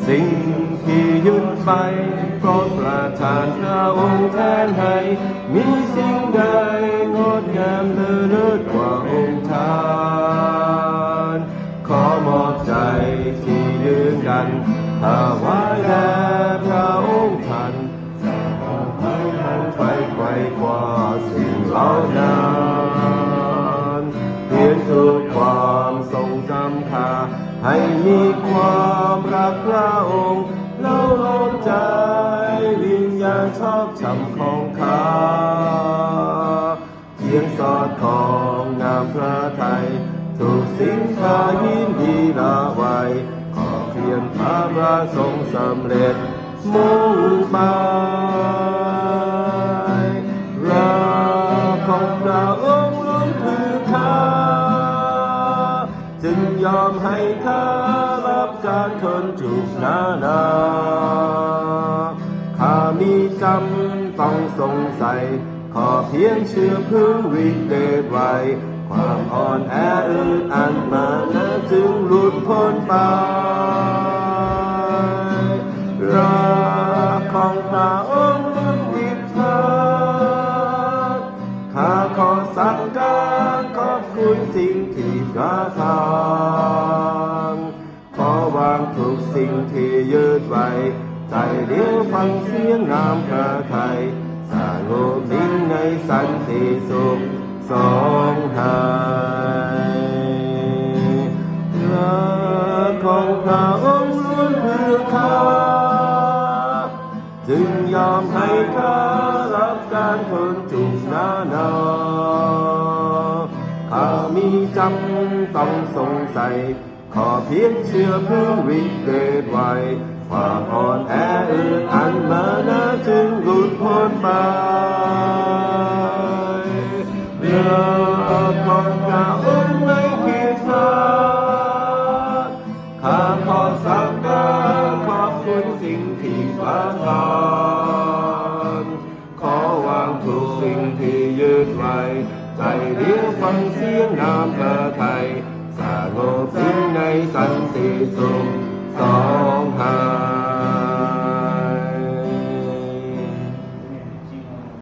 สิ่งที่ยึดไปโปรดประทานพระองค์แทนให้มีสิ่งใดงดงามเลิศกว่าองค์ท่านขอมอบใจที่ยืนกันถวายแด่พระองค์ท่านไปไกลกว่าสิ่งเหล่านั้นเพียงทุกความทรงจำค่าให้มีความรักพระองค์เล่าล้อมใจวิญญาณชอบช้ำของข้าเพียงสอดคล้องงามพระทัยทุกสิ่งข้ายินดีละไว้ขอเพียงพระประสงค์สำเร็จมุ่งไปรักของพระองค์ล้นคือข้าจึงยอมให้ข้ารับการทนทุกข์นานาข้ามีกรรมต้องสงสัยขอเพียงเชื่อพึ่งวิเดชไว้ความอ่อนแออึดอัดมานะจึงหลุดพ้นไปรักของพระองค์ล้นอิทธิข้าขอสักการขอบคุณสิ่งที่กระทำขอวางทุกสิ่งที่ยึดไว้ใจเดียวฟังเสียงงามพระทัยสงบนิ่งในสันติสุขสองหายรักของพระองค์ล้วนเพื่อข้าจึงยอมให้ข้ารับการทนทุกข์นานาข้ามีจำต้องสงสัยขอเพียงเชื่อพึ่งวิเดชไว้ความอ่อนแออึดอัดมานะจึงหลุดพ้นไปรักของพระองค์ไม่ผิดพลาดข้าขอสักการขอบคุณสิ่งที่ประทานขอวางทุกสิ่งที่ยึดไว้ใจเดียวฟังเสียงงามพระทัยสงบนิ่งในสันติสุขสองหา